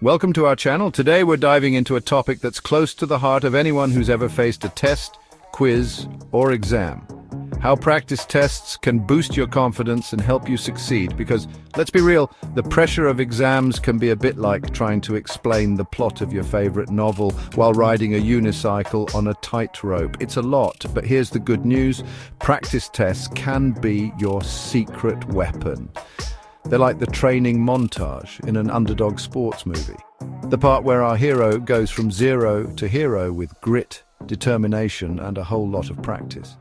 Welcome to our channel. Today we're diving into a topic that's close to the heart of anyone who's ever faced a test, quiz, or exam. How practice tests can boost your confidence and help you succeed, because, let's be real, the pressure of exams can be a bit like trying to explain the plot of your favorite novel while riding a unicycle on a tightrope. It's a lot, but here's the good news. Practice tests can be your secret weapon. They're like the training montage in an underdog sports movie. The part where our hero goes from zero to hero with grit, determination, and a whole lot of practice.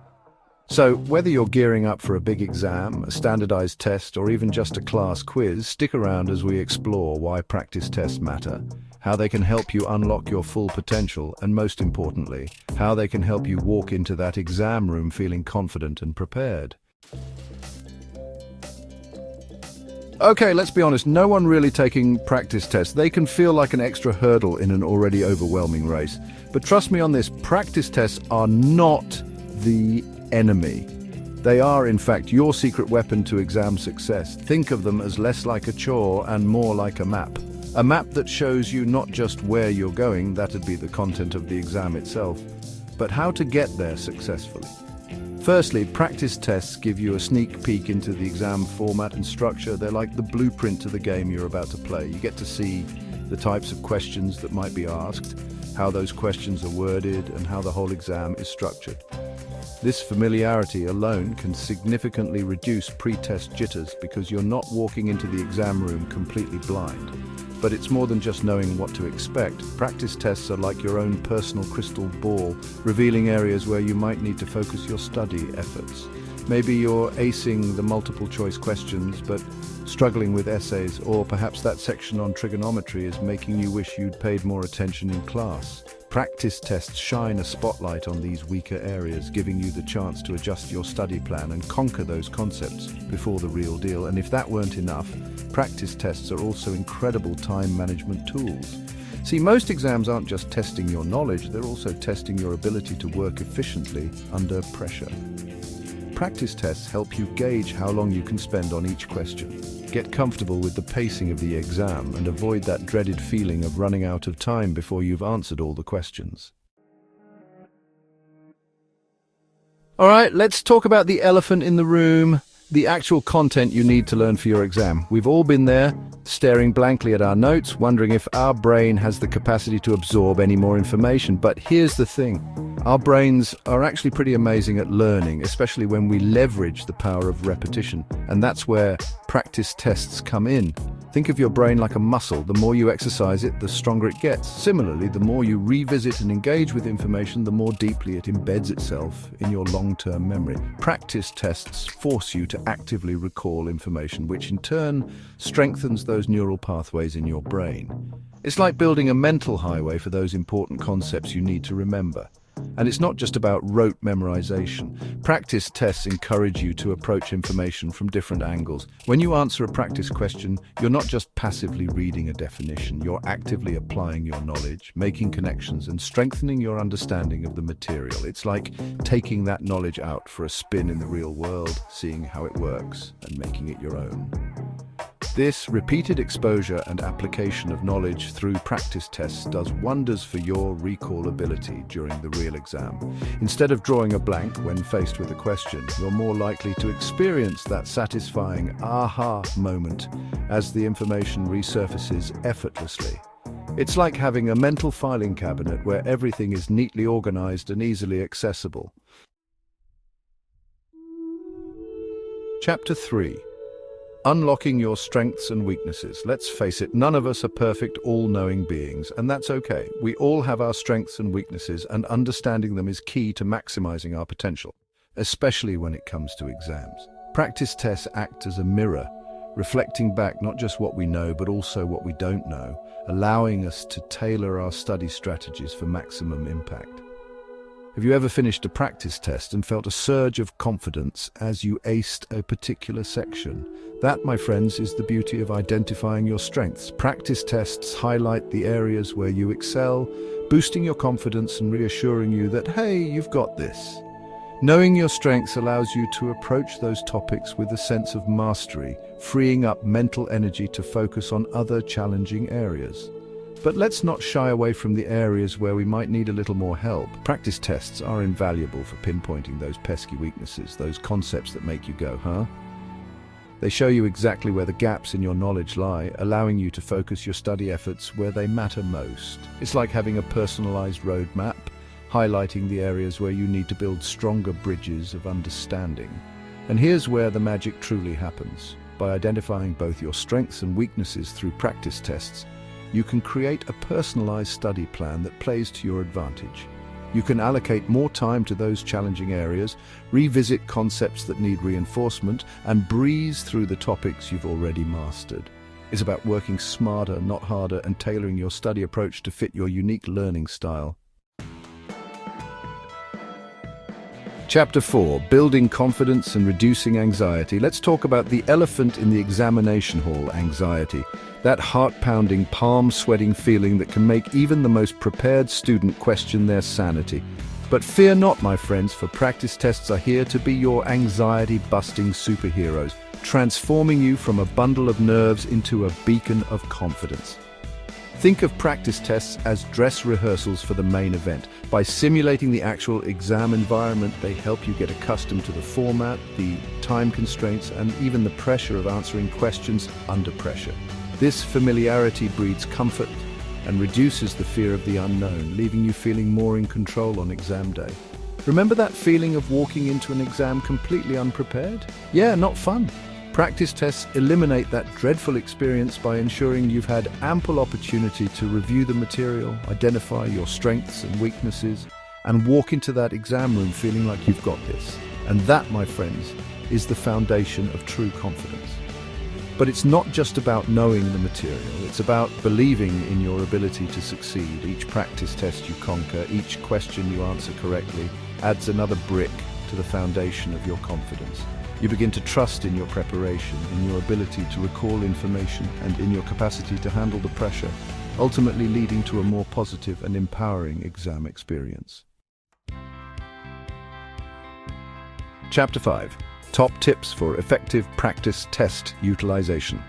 So, whether you're gearing up for a big exam, a standardized test, or even just a class quiz, stick around as we explore why practice tests matter, how they can help you unlock your full potential, and most importantly, how they can help you walk into that exam room feeling confident and prepared. Okay, let's be honest, no one really taking practice tests. They can feel like an extra hurdle in an already overwhelming race. But trust me on this, practice tests are not the enemy. They are, in fact, your secret weapon to exam success. Think of them as less like a chore and more like a map. A map that shows you not just where you're going, that'd be the content of the exam itself, but how to get there successfully. Firstly, practice tests give you a sneak peek into the exam format and structure. They're like the blueprint to the game you're about to play. You get to see the types of questions that might be asked, how those questions are worded, and how the whole exam is structured. This familiarity alone can significantly reduce pre-test jitters because you're not walking into the exam room completely blind. But it's more than just knowing what to expect. Practice tests are like your own personal crystal ball, revealing areas where you might need to focus your study efforts. Maybe you're acing the multiple choice questions, but struggling with essays, or perhaps that section on trigonometry is making you wish you'd paid more attention in class. Practice tests shine a spotlight on these weaker areas, giving you the chance to adjust your study plan and conquer those concepts before the real deal. And if that weren't enough, practice tests are also incredible time management tools. See, most exams aren't just testing your knowledge, they're also testing your ability to work efficiently under pressure. Practice tests help you gauge how long you can spend on each question. Get comfortable with the pacing of the exam and avoid that dreaded feeling of running out of time before you've answered all the questions. All right, let's talk about the elephant in the room, the actual content you need to learn for your exam. We've all been there, staring blankly at our notes, wondering if our brain has the capacity to absorb any more information. But here's the thing. Our brains are actually pretty amazing at learning, especially when we leverage the power of repetition. And that's where practice tests come in. Think of your brain like a muscle. The more you exercise it, the stronger it gets. Similarly, the more you revisit and engage with information, the more deeply it embeds itself in your long-term memory. Practice tests force you to actively recall information, which in turn strengthens those neural pathways in your brain. It's like building a mental highway for those important concepts you need to remember. And it's not just about rote memorization. Practice tests encourage you to approach information from different angles. When you answer a practice question, you're not just passively reading a definition, you're actively applying your knowledge, making connections, and strengthening your understanding of the material. It's like taking that knowledge out for a spin in the real world, seeing how it works, and making it your own. This repeated exposure and application of knowledge through practice tests does wonders for your recall ability during the real exam. Instead of drawing a blank when faced with a question, you're more likely to experience that satisfying aha moment as the information resurfaces effortlessly. It's like having a mental filing cabinet where everything is neatly organized and easily accessible. Chapter 3. Unlocking your strengths and weaknesses. Let's face it, none of us are perfect, all-knowing beings, and that's okay. We all have our strengths and weaknesses, and understanding them is key to maximizing our potential, especially when it comes to exams. Practice tests act as a mirror, reflecting back not just what we know, but also what we don't know, allowing us to tailor our study strategies for maximum impact. Have you ever finished a practice test and felt a surge of confidence as you aced a particular section? That, my friends, is the beauty of identifying your strengths. Practice tests highlight the areas where you excel, boosting your confidence and reassuring you that, hey, you've got this. Knowing your strengths allows you to approach those topics with a sense of mastery, freeing up mental energy to focus on other challenging areas. But let's not shy away from the areas where we might need a little more help. Practice tests are invaluable for pinpointing those pesky weaknesses, those concepts that make you go, huh? They show you exactly where the gaps in your knowledge lie, allowing you to focus your study efforts where they matter most. It's like having a personalized roadmap, highlighting the areas where you need to build stronger bridges of understanding. And here's where the magic truly happens. By identifying both your strengths and weaknesses through practice tests, you can create a personalized study plan that plays to your advantage. You can allocate more time to those challenging areas, revisit concepts that need reinforcement, and breeze through the topics you've already mastered. It's about working smarter, not harder, and tailoring your study approach to fit your unique learning style. Chapter 4, Building Confidence and Reducing Anxiety. Let's talk about the elephant in the examination hall, anxiety. That heart-pounding, palm-sweating feeling that can make even the most prepared student question their sanity. But fear not, my friends, for practice tests are here to be your anxiety-busting superheroes, transforming you from a bundle of nerves into a beacon of confidence. Think of practice tests as dress rehearsals for the main event. By simulating the actual exam environment, they help you get accustomed to the format, the time constraints, and even the pressure of answering questions under pressure. This familiarity breeds comfort and reduces the fear of the unknown, leaving you feeling more in control on exam day. Remember that feeling of walking into an exam completely unprepared? Yeah, not fun. Practice tests eliminate that dreadful experience by ensuring you've had ample opportunity to review the material, identify your strengths and weaknesses, and walk into that exam room feeling like you've got this. And that, my friends, is the foundation of true confidence. But it's not just about knowing the material, it's about believing in your ability to succeed. Each practice test you conquer, each question you answer correctly, adds another brick to the foundation of your confidence. You begin to trust in your preparation, in your ability to recall information, and in your capacity to handle the pressure, ultimately leading to a more positive and empowering exam experience. Chapter 5. Top tips for effective practice test utilization.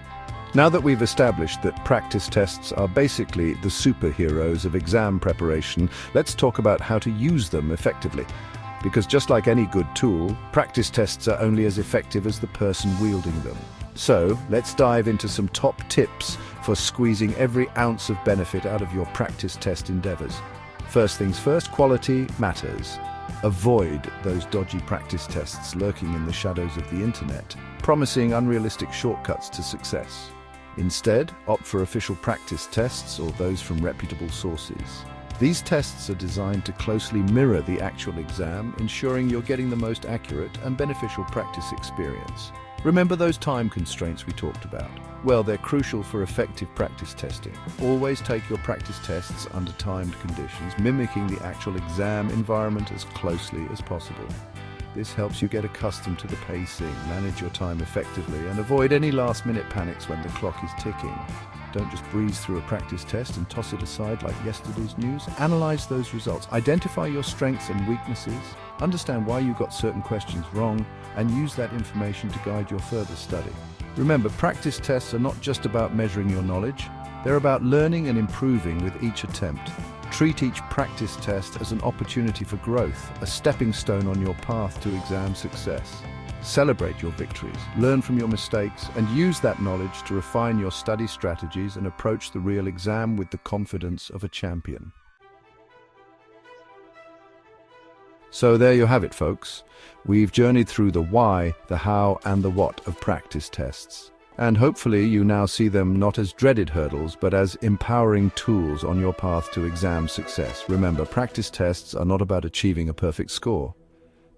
Now that we've established that practice tests are basically the superheroes of exam preparation, let's talk about how to use them effectively. Because just like any good tool, practice tests are only as effective as the person wielding them. So, let's dive into some top tips for squeezing every ounce of benefit out of your practice test endeavors. First things first, quality matters. Avoid those dodgy practice tests lurking in the shadows of the internet, promising unrealistic shortcuts to success. Instead, opt for official practice tests or those from reputable sources. These tests are designed to closely mirror the actual exam, ensuring you're getting the most accurate and beneficial practice experience. Remember those time constraints we talked about? Well, they're crucial for effective practice testing. Always take your practice tests under timed conditions, mimicking the actual exam environment as closely as possible. This helps you get accustomed to the pacing, manage your time effectively, and avoid any last-minute panics when the clock is ticking. Don't just breeze through a practice test and toss it aside like yesterday's news. Analyze those results. Identify your strengths and weaknesses. Understand why you got certain questions wrong, and use that information to guide your further study. Remember, practice tests are not just about measuring your knowledge. They're about learning and improving with each attempt. Treat each practice test as an opportunity for growth, a stepping stone on your path to exam success. Celebrate your victories, learn from your mistakes, and use that knowledge to refine your study strategies and approach the real exam with the confidence of a champion. So there you have it, folks. We've journeyed through the why, the how, and the what of practice tests. And hopefully you now see them not as dreaded hurdles, but as empowering tools on your path to exam success. Remember, practice tests are not about achieving a perfect score.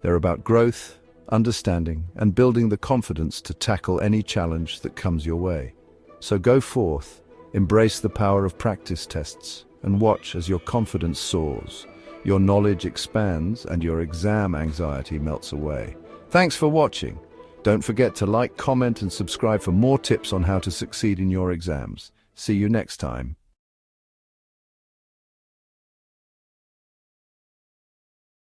They're about growth, understanding, and building the confidence to tackle any challenge that comes your way. So go forth, embrace the power of practice tests, and watch as your confidence soars, your knowledge expands, and your exam anxiety melts away. Thanks for watching. Don't forget to like, comment, and subscribe for more tips on how to succeed in your exams. See you next time.